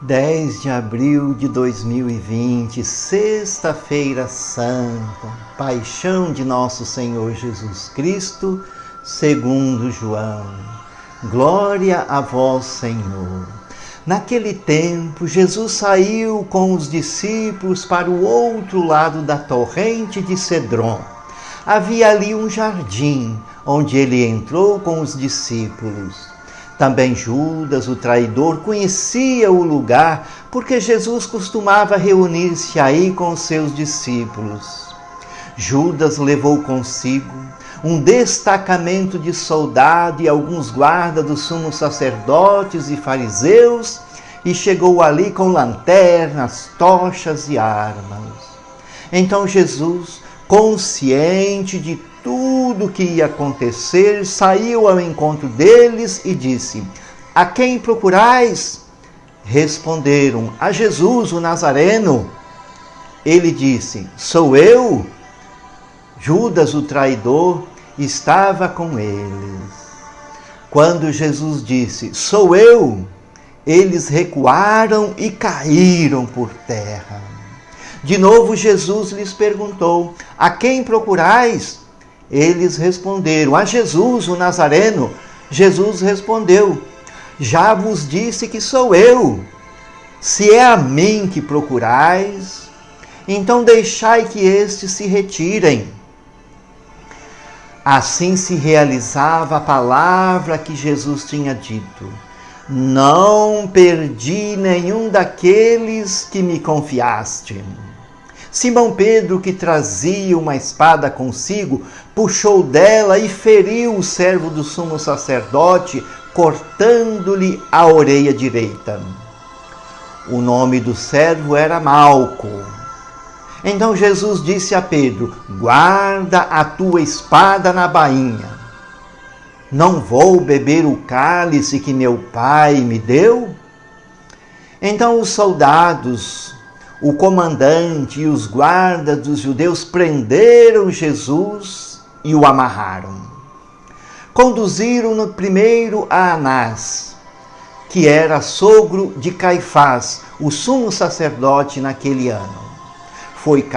10 de abril de 2020, Sexta-feira Santa, Paixão de Nosso Senhor Jesus Cristo, segundo João. Glória a vós, Senhor. Naquele tempo, Jesus saiu com os discípulos para o outro lado da torrente de Cedron. Havia ali um jardim, onde ele entrou com os discípulos. Também Judas, o traidor, conhecia o lugar, porque Jesus costumava reunir-se aí com os seus discípulos. Judas levou consigo um destacamento de soldado e alguns guardas dos sumos sacerdotes e fariseus, e chegou ali com lanternas, tochas e armas. Então Jesus, consciente de tudo o que ia acontecer, saiu ao encontro deles e disse: "A quem procurais?" Responderam: "A Jesus, o Nazareno." Ele disse: "Sou eu?" Judas, o traidor, estava com eles. Quando Jesus disse: "Sou eu," eles recuaram e caíram por terra. De novo Jesus lhes perguntou: "A quem procurais?" Eles responderam: "A Jesus, o Nazareno." Jesus respondeu: "Já vos disse que sou eu. Se é a mim que procurais, então deixai que estes se retirem." Assim se realizava a palavra que Jesus tinha dito: "Não perdi nenhum daqueles que me confiaste." Simão Pedro, que trazia uma espada consigo, puxou dela e feriu o servo do sumo sacerdote, cortando-lhe a orelha direita. O nome do servo era Malco. Então Jesus disse a Pedro: "Guarda a tua espada na bainha. Não vou beber o cálice que meu pai me deu?" Então os soldados, o comandante e os guardas dos judeus prenderam Jesus e o amarraram. Conduziram-no primeiro a Anás, que era sogro de Caifás, o sumo sacerdote naquele ano. Foi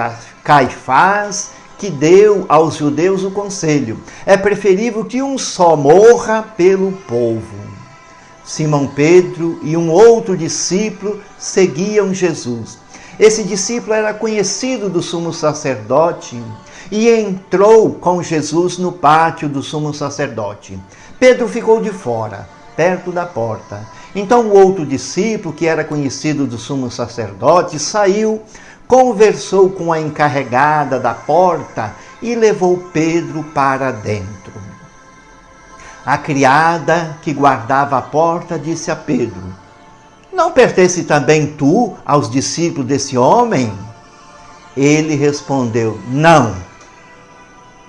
Caifás que deu aos judeus o conselho: é preferível que um só morra pelo povo. Simão Pedro e um outro discípulo seguiam Jesus. Esse discípulo era conhecido do sumo sacerdote e entrou com Jesus no pátio do sumo sacerdote. Pedro ficou de fora, perto da porta. Então o outro discípulo, que era conhecido do sumo sacerdote, saiu, conversou com a encarregada da porta e levou Pedro para dentro. A criada que guardava a porta disse a Pedro: "Não pertence também tu aos discípulos desse homem?" Ele respondeu: "Não."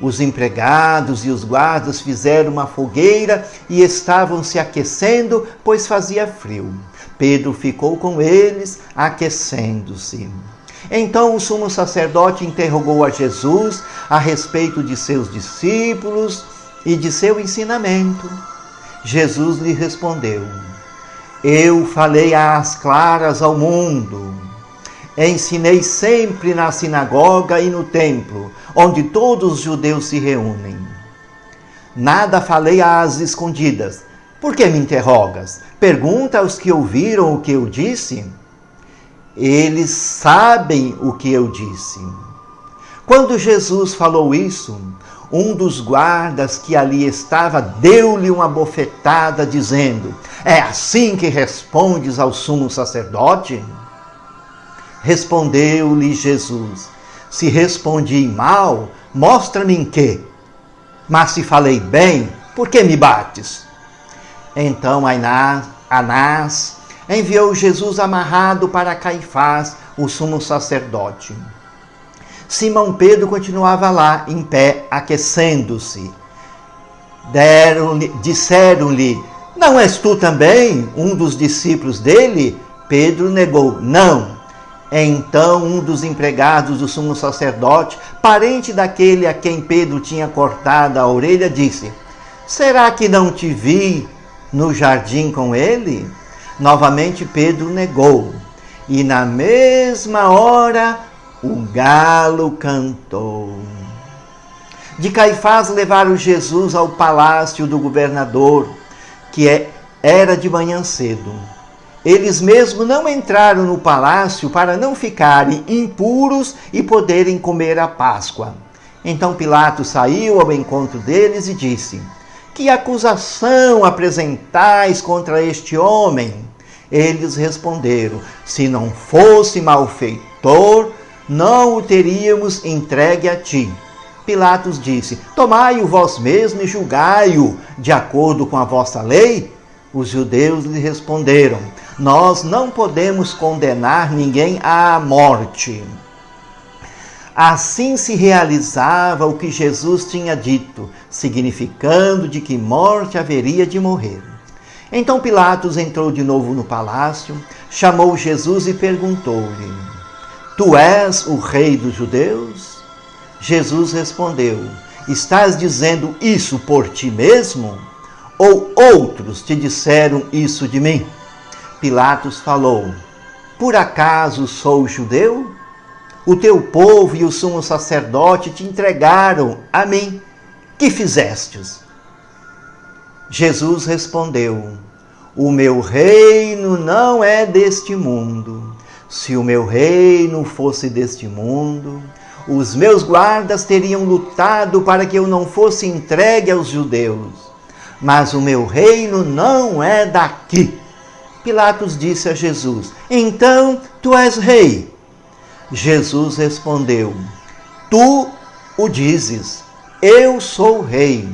Os empregados e os guardas fizeram uma fogueira e estavam se aquecendo, pois fazia frio. Pedro ficou com eles, aquecendo-se. Então o sumo sacerdote interrogou a Jesus a respeito de seus discípulos e de seu ensinamento. Jesus lhe respondeu: "Eu falei às claras ao mundo. Ensinei sempre na sinagoga e no templo, onde todos os judeus se reúnem. Nada falei às escondidas. Por que me interrogas? Pergunta aos que ouviram o que eu disse. Eles sabem o que eu disse." Quando Jesus falou isso, um dos guardas que ali estava deu-lhe uma bofetada, dizendo: "É assim que respondes ao sumo sacerdote?" Respondeu-lhe Jesus: "Se respondi mal, mostra-me em quê? Mas se falei bem, por que me bates?" Então Anás enviou Jesus amarrado para Caifás, o sumo sacerdote. Simão Pedro continuava lá, em pé, aquecendo-se. Disseram-lhe: "Não és tu também um dos discípulos dele?" Pedro negou: "Não." Então um dos empregados do sumo sacerdote, parente daquele a quem Pedro tinha cortado a orelha, disse: "Será que não te vi no jardim com ele?" Novamente Pedro negou, e na mesma hora o galo cantou. De Caifás levaram Jesus ao palácio do governador, era de manhã cedo. Eles mesmos não entraram no palácio para não ficarem impuros e poderem comer a Páscoa. Então Pilatos saiu ao encontro deles e disse: que acusação apresentais contra este homem? Eles responderam: se não fosse malfeitor, não o teríamos entregue a ti. Pilatos disse: tomai-o vós mesmos e julgai-o de acordo com a vossa lei. Os judeus lhe responderam: nós não podemos condenar ninguém à morte. Assim se realizava o que Jesus tinha dito, significando de que morte haveria de morrer. Então Pilatos entrou de novo no palácio, chamou Jesus e perguntou-lhe: tu és o rei dos judeus? Jesus respondeu: estás dizendo isso por ti mesmo? Ou outros te disseram isso de mim? Pilatos falou: por acaso sou judeu? O teu povo e o sumo sacerdote te entregaram a mim. Que fizestes? Jesus respondeu: o meu reino não é deste mundo. Se o meu reino fosse deste mundo, os meus guardas teriam lutado para que eu não fosse entregue aos judeus. Mas o meu reino não é daqui. Pilatos disse a Jesus: então tu és rei? Jesus respondeu: tu o dizes, eu sou rei.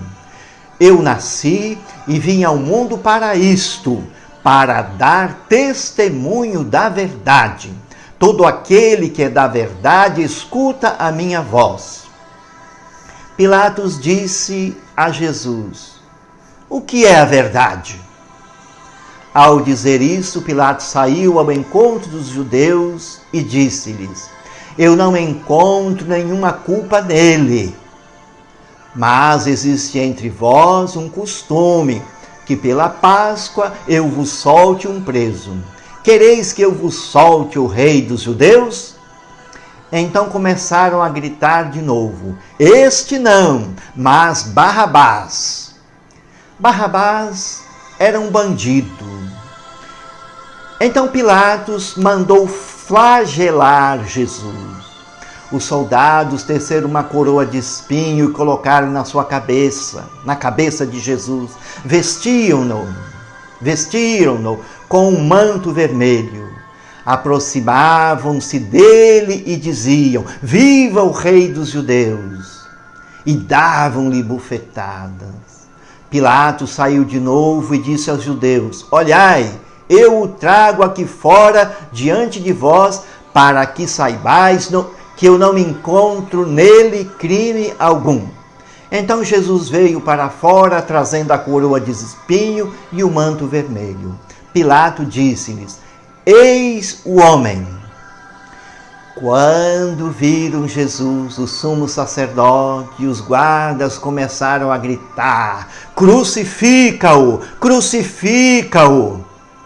Eu nasci e vim ao mundo para isto, para dar testemunho da verdade. Todo aquele que é da verdade escuta a minha voz. Pilatos disse a Jesus: o que é a verdade? Ao dizer isso, Pilatos saiu ao encontro dos judeus e disse-lhes: eu não encontro nenhuma culpa nele. Mas existe entre vós um costume, que pela Páscoa eu vos solte um preso. Quereis que eu vos solte o rei dos judeus? Então começaram a gritar de novo: este não, mas Barrabás. Barrabás era um bandido. Então Pilatos mandou flagelar Jesus. Os soldados teceram uma coroa de espinho e colocaram na sua cabeça, na cabeça de Jesus. Vestiram-no com um manto vermelho. Aproximavam-se dele e diziam: viva o rei dos judeus! E davam-lhe bufetadas. Pilatos saiu de novo e disse aos judeus: olhai, eu o trago aqui fora diante de vós, para que saibais que eu não encontro nele crime algum. Então Jesus veio para fora, trazendo a coroa de espinho e o manto vermelho. Pilatos disse-lhes: eis o homem. Quando viram Jesus, o sumo sacerdote e os guardas começaram a gritar: crucifica-o! Crucifica-o!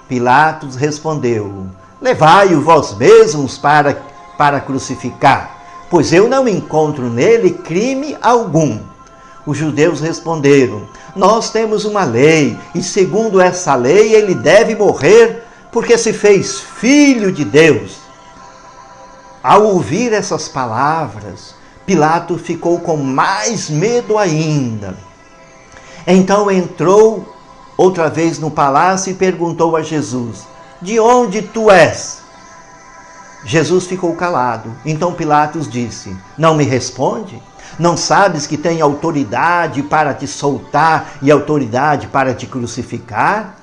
Pilatos respondeu: levai-o vós mesmos para crucificar, pois eu não encontro nele crime algum. Os judeus responderam: nós temos uma lei, e segundo essa lei ele deve morrer, porque se fez filho de Deus. Ao ouvir essas palavras, Pilatos ficou com mais medo ainda. Então entrou outra vez no palácio e perguntou a Jesus: de onde tu és? Jesus ficou calado. Então Pilatos disse: não me responde? Não sabes que tenho autoridade para te soltar e autoridade para te crucificar?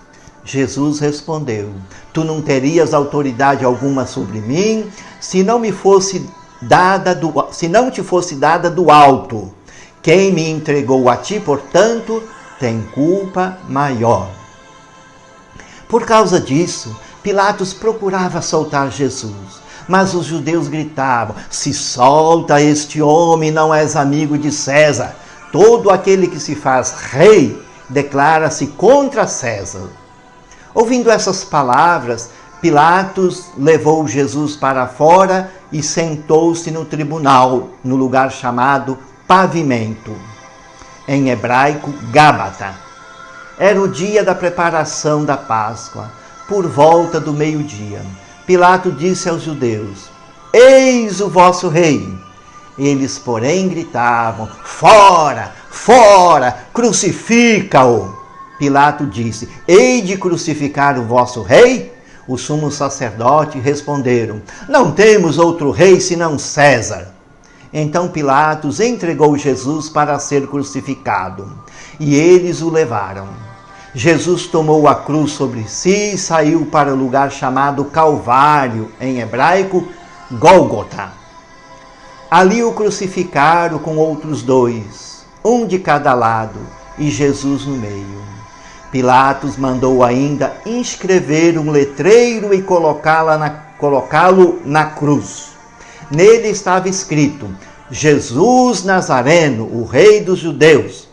Jesus respondeu: tu não terias autoridade alguma sobre mim, se não te fosse dada do alto. Quem me entregou a ti, portanto, tem culpa maior. Por causa disso, Pilatos procurava soltar Jesus, mas os judeus gritavam: se solta este homem, não és amigo de César. Todo aquele que se faz rei declara-se contra César. Ouvindo essas palavras, Pilatos levou Jesus para fora e sentou-se no tribunal, no lugar chamado Pavimento, em hebraico, Gábata. Era o dia da preparação da Páscoa, por volta do meio-dia. Pilatos disse aos judeus: Eis o vosso rei. Eles, porém, gritavam: Fora, fora, crucifica-o. Pilatos disse: Hei de crucificar o vosso rei? Os sumos sacerdotes responderam: Não temos outro rei senão César. Então Pilatos entregou Jesus para ser crucificado, e eles o levaram. Jesus tomou a cruz sobre si e saiu para o lugar chamado Calvário, em hebraico, Gólgota. Ali o crucificaram com outros dois, um de cada lado, e Jesus no meio. Pilatos mandou ainda inscrever um letreiro e colocá-lo na cruz. Nele estava escrito: Jesus Nazareno, o rei dos judeus.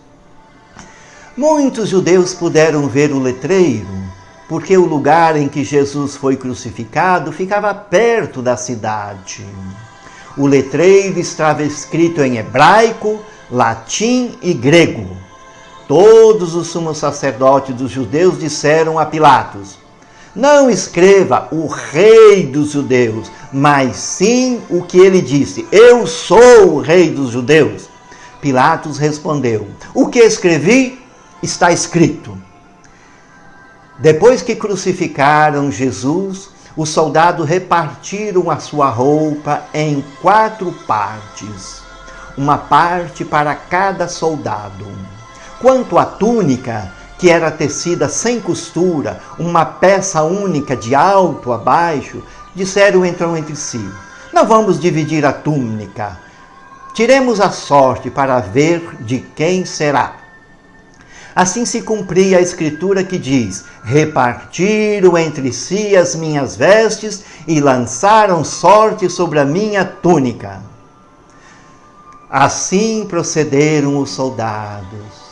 Muitos judeus puderam ver o letreiro, porque o lugar em que Jesus foi crucificado ficava perto da cidade. O letreiro estava escrito em hebraico, latim e grego. Todos os sumos sacerdotes dos judeus disseram a Pilatos: Não escreva o rei dos judeus, mas sim o que ele disse: Eu sou o rei dos judeus. Pilatos respondeu: O que escrevi está escrito. Depois que crucificaram Jesus, os soldados repartiram a sua roupa em 4 partes, uma parte para cada soldado. Quanto à túnica, que era tecida sem costura, uma peça única de alto a baixo, disseram então entre si: Não vamos dividir a túnica. Tiremos a sorte para ver de quem será. Assim se cumpria a escritura que diz: Repartiram entre si as minhas vestes e lançaram sorte sobre a minha túnica. Assim procederam os soldados.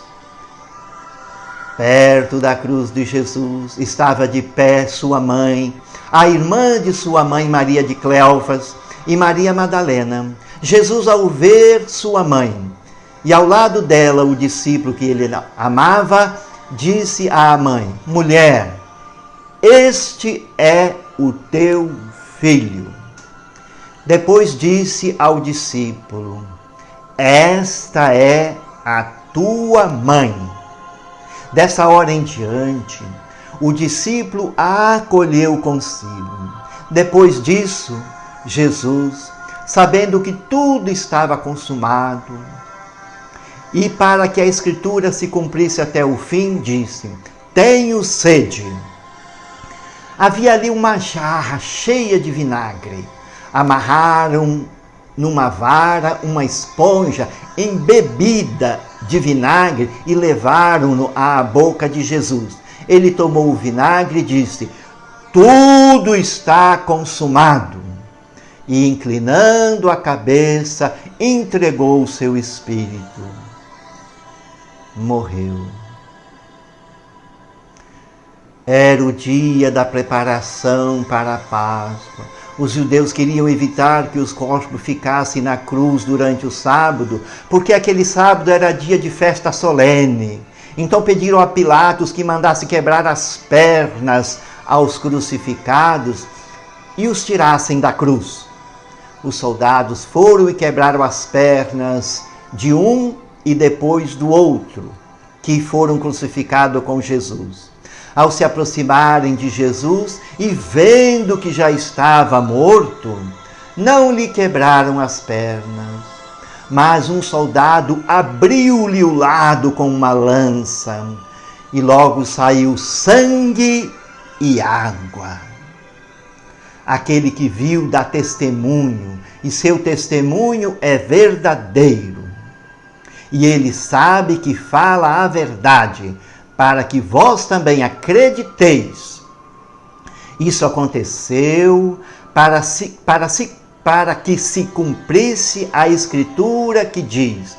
Perto da cruz de Jesus estava de pé sua mãe, a irmã de sua mãe Maria de Cleofas e Maria Madalena. Jesus, ao ver sua mãe e ao lado dela o discípulo que ele amava, disse à mãe: Mulher, este é o teu filho. Depois disse ao discípulo: Esta é a tua mãe. Dessa hora em diante, o discípulo a acolheu consigo. Depois disso, Jesus, sabendo que tudo estava consumado, e para que a Escritura se cumprisse até o fim, disse: Tenho sede. Havia ali uma jarra cheia de vinagre. Amarraram numa vara uma esponja embebida de vinagre e levaram-no à boca de Jesus. Ele tomou o vinagre e disse: Tudo está consumado. E, inclinando a cabeça, entregou o seu espírito. Morreu. Era o dia da preparação para a Páscoa. Os judeus queriam evitar que os corpos ficassem na cruz durante o sábado, porque aquele sábado era dia de festa solene. Então pediram a Pilatos que mandasse quebrar as pernas aos crucificados e os tirassem da cruz. Os soldados foram e quebraram as pernas de um e depois do outro, que foram crucificados com Jesus. Ao se aproximarem de Jesus e vendo que já estava morto, não lhe quebraram as pernas, mas um soldado abriu-lhe o lado com uma lança, e logo saiu sangue e água. Aquele que viu dá testemunho, e seu testemunho é verdadeiro. E ele sabe que fala a verdade, para que vós também acrediteis. Isso aconteceu para que se cumprisse a Escritura que diz: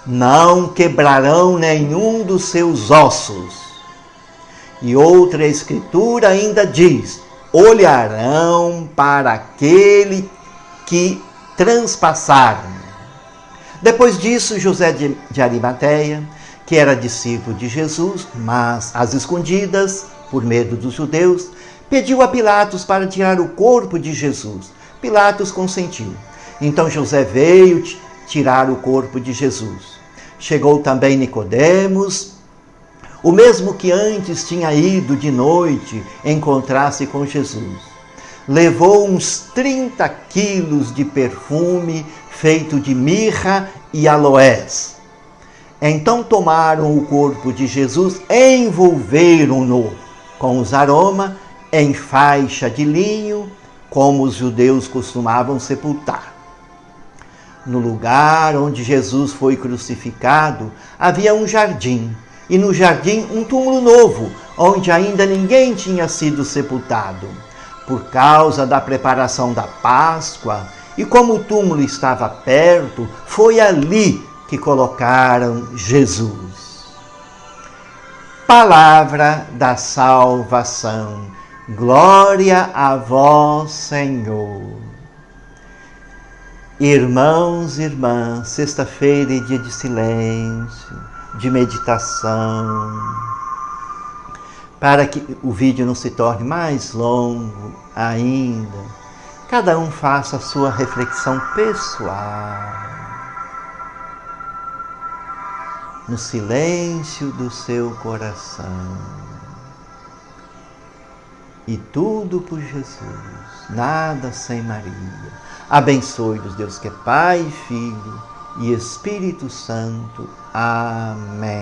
Não quebrarão nenhum dos seus ossos. E outra escritura ainda diz: olharão para aquele que transpassaram. Depois disso, José de Arimateia, que era discípulo de Jesus, mas às escondidas, por medo dos judeus, pediu a Pilatos para tirar o corpo de Jesus. Pilatos consentiu. Então José veio tirar o corpo de Jesus. Chegou também Nicodemos, o mesmo que antes tinha ido de noite encontrar-se com Jesus. Levou uns 30 quilos de perfume feito de mirra e aloés. Então tomaram o corpo de Jesus, envolveram-no com os aromas em faixa de linho, como os judeus costumavam sepultar. No lugar onde Jesus foi crucificado, havia um jardim, e no jardim um túmulo novo, onde ainda ninguém tinha sido sepultado. Por causa da preparação da Páscoa, e como o túmulo estava perto, foi ali que colocaram Jesus. Palavra da salvação. Glória a vós, Senhor. Irmãos e irmãs, sexta-feira é dia de silêncio, de meditação. Para que o vídeo não se torne mais longo ainda, cada um faça a sua reflexão pessoal, no silêncio do seu coração. E tudo por Jesus, nada sem Maria. Abençoe-nos Deus que é Pai, Filho e Espírito Santo. Amém.